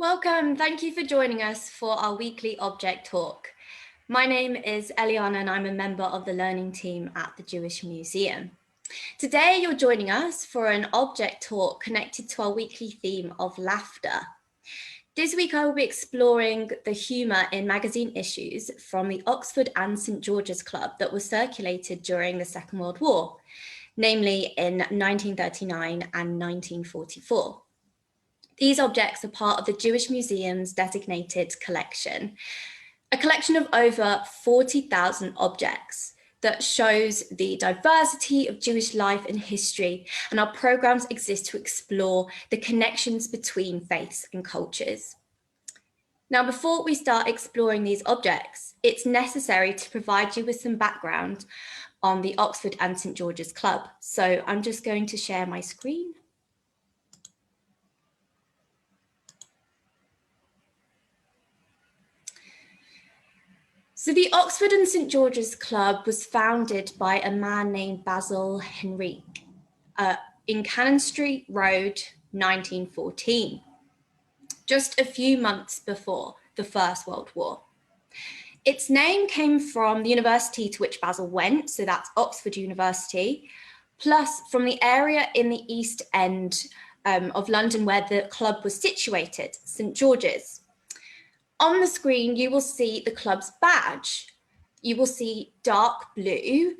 Welcome. Thank you for joining us for our weekly object talk. My name is Eliana and I'm a member of the learning team at the Jewish Museum. Today you're joining us for an object talk connected to our weekly theme of laughter. This week I will be exploring the humour in magazine issues from the Oxford and St George's Club that was circulated during the Second World War, namely in 1939 and 1944. These objects are part of the Jewish Museum's designated collection, a collection of over 40,000 objects that shows the diversity of Jewish life and history, and our programs exist to explore the connections between faiths and cultures. Now, before we start exploring these objects, it's necessary to provide you with some background on the Oxford and St George's Club. So I'm just going to share my screen. So the Oxford and St George's Club was founded by a man named Basil Henrique in Cannon Street Road, 1914, just a few months before the First World War. Its name came from the university to which Basil went, so that's Oxford University, plus from the area in the East End of London where the club was situated, St George's. On the screen, you will see the club's badge. You will see dark blue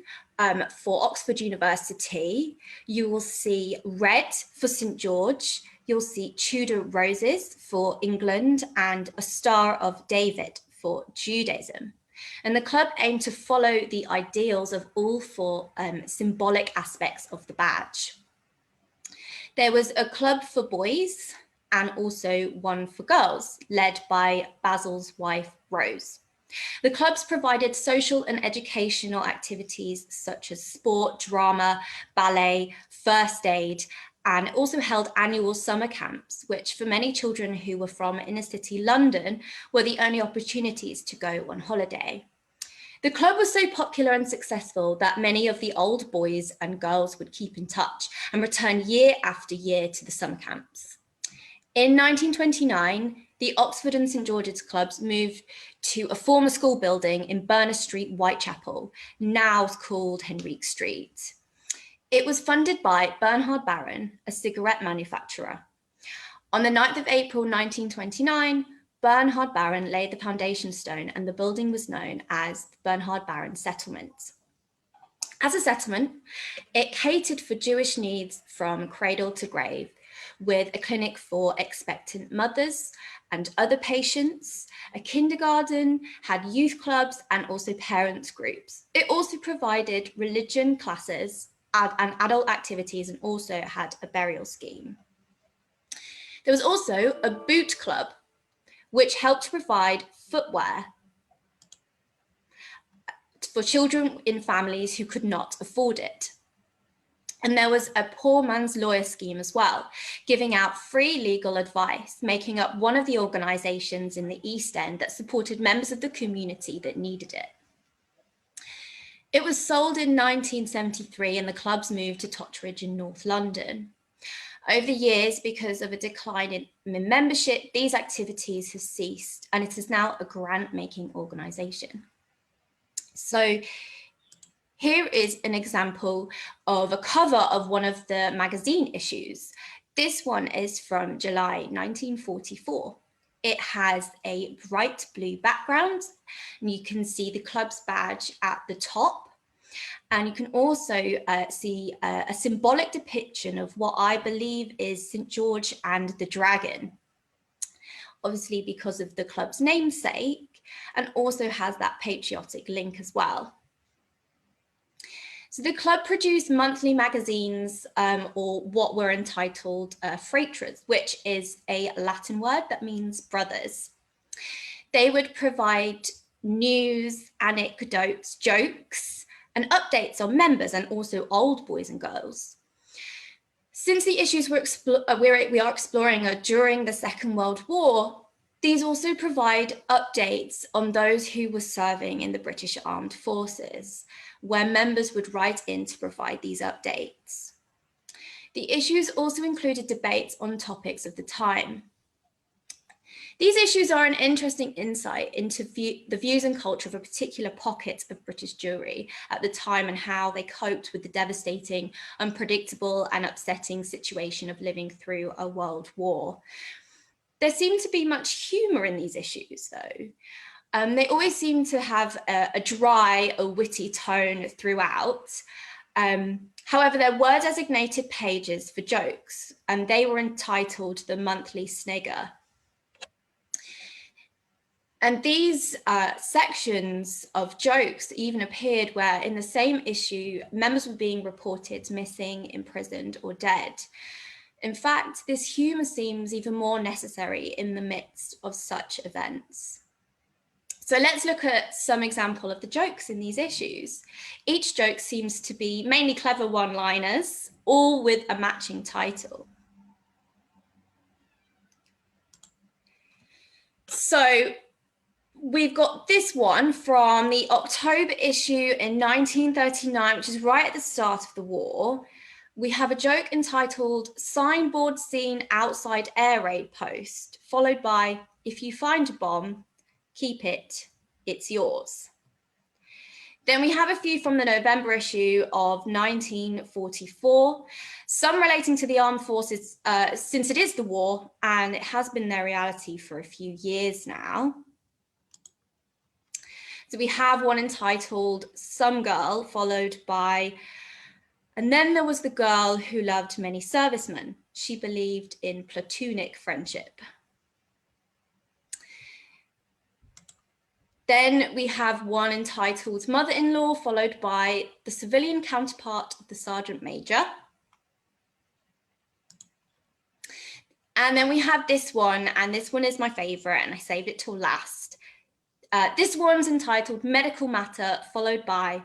for Oxford University. You will see red for St George. You'll see Tudor roses for England and a Star of David for Judaism. And the club aimed to follow the ideals of all four symbolic aspects of the badge. There was a club for boys, and also one for girls, led by Basil's wife, Rose. The clubs provided social and educational activities such as sport, drama, ballet, first aid, and also held annual summer camps, which for many children who were from inner city London were the only opportunities to go on holiday. The club was so popular and successful that many of the old boys and girls would keep in touch and return year after year to the summer camps. In 1929, the Oxford and St George's Clubs moved to a former school building in Berners Street, Whitechapel, now called Henrique Street. It was funded by Bernhard Baron, a cigarette manufacturer. On the 9th of April 1929, Bernhard Baron laid the foundation stone and the building was known as the Bernhard Baron Settlement. As a settlement, it catered for Jewish needs from cradle to grave, with a clinic for expectant mothers and other patients, a kindergarten, had youth clubs and also parents groups. It also provided religion classes and adult activities and also had a burial scheme. There was also a boot club, which helped to provide footwear for children in families who could not afford it. And there was a poor man's lawyer scheme as well, giving out free legal advice, making up one of the organisations in the East End that supported members of the community that needed it. It was sold in 1973 and the clubs moved to Totteridge in North London. Over the years, because of a decline in membership, these activities have ceased and it is now a grant-making organisation. So here is an example of a cover of one of the magazine issues. This one is from July 1944. It has a bright blue background and you can see the club's badge at the top. And you can also see a symbolic depiction of what I believe is St George and the Dragon, obviously because of the club's namesake, and also has that patriotic link as well. So the club produced monthly magazines, or what were entitled fratras, which is a Latin word that means brothers. They would provide news, anecdotes, jokes, and updates on members and also old boys and girls. Since the issues we are exploring are during the Second World War, these also provide updates on those who were serving in the British Armed Forces, where members would write in to provide these updates. The issues also included debates on topics of the time. These issues are an interesting insight into the views and culture of a particular pocket of British Jewry at the time and how they coped with the devastating, unpredictable and upsetting situation of living through a world war. There seemed to be much humour in these issues, though. They always seem to have a dry, a witty tone throughout. However, there were designated pages for jokes, and they were entitled the Monthly Snigger. And these sections of jokes even appeared where in the same issue, members were being reported missing, imprisoned, or dead. In fact, this humour seems even more necessary in the midst of such events. So let's look at some example of the jokes in these issues. Each joke seems to be mainly clever one-liners, all with a matching title. So we've got this one from the October issue in 1939, which is right at the start of the war. We have a joke entitled "Signboard Seen Outside Air Raid Post," followed by "If you find a bomb, keep it, it's yours." Then we have a few from the November issue of 1944, some relating to the armed forces, since it is the war and it has been their reality for a few years now. So we have one entitled "Some Girl," followed by "And then there was the girl who loved many servicemen. She believed in platonic friendship." Then we have one entitled "Mother-in-law," followed by the civilian counterpart of the Sergeant Major. And then we have this one, and this one is my favourite, and I saved it till last. This one's entitled "Medical Matter," followed by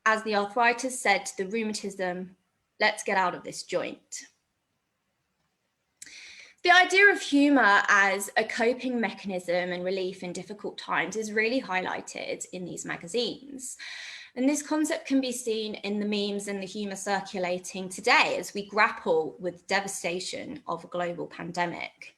"As the arthritis said to the rheumatism, let's get out of this joint." The idea of humour as a coping mechanism and relief in difficult times is really highlighted in these magazines. And this concept can be seen in the memes and the humour circulating today as we grapple with the devastation of a global pandemic.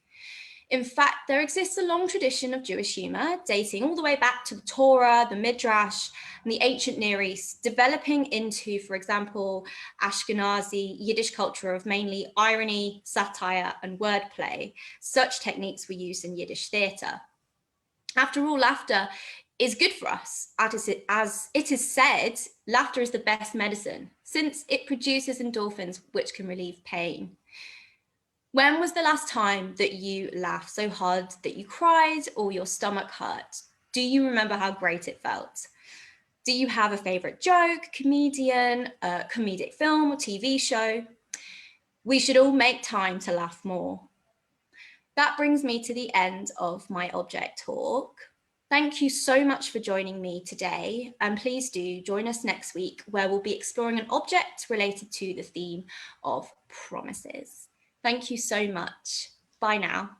In fact, there exists a long tradition of Jewish humour, dating all the way back to the Torah, the Midrash, and the ancient Near East, developing into, for example, Ashkenazi Yiddish culture of mainly irony, satire, and wordplay. Such techniques were used in Yiddish theatre. After all, laughter is good for us. As it is said, laughter is the best medicine, since it produces endorphins which can relieve pain. When was the last time that you laughed so hard that you cried or your stomach hurt? Do you remember how great it felt? Do you have a favorite joke, comedian, a comedic film or TV show? We should all make time to laugh more. That brings me to the end of my object talk. Thank you so much for joining me today, and please do join us next week where we'll be exploring an object related to the theme of promises. Thank you so much. Bye now.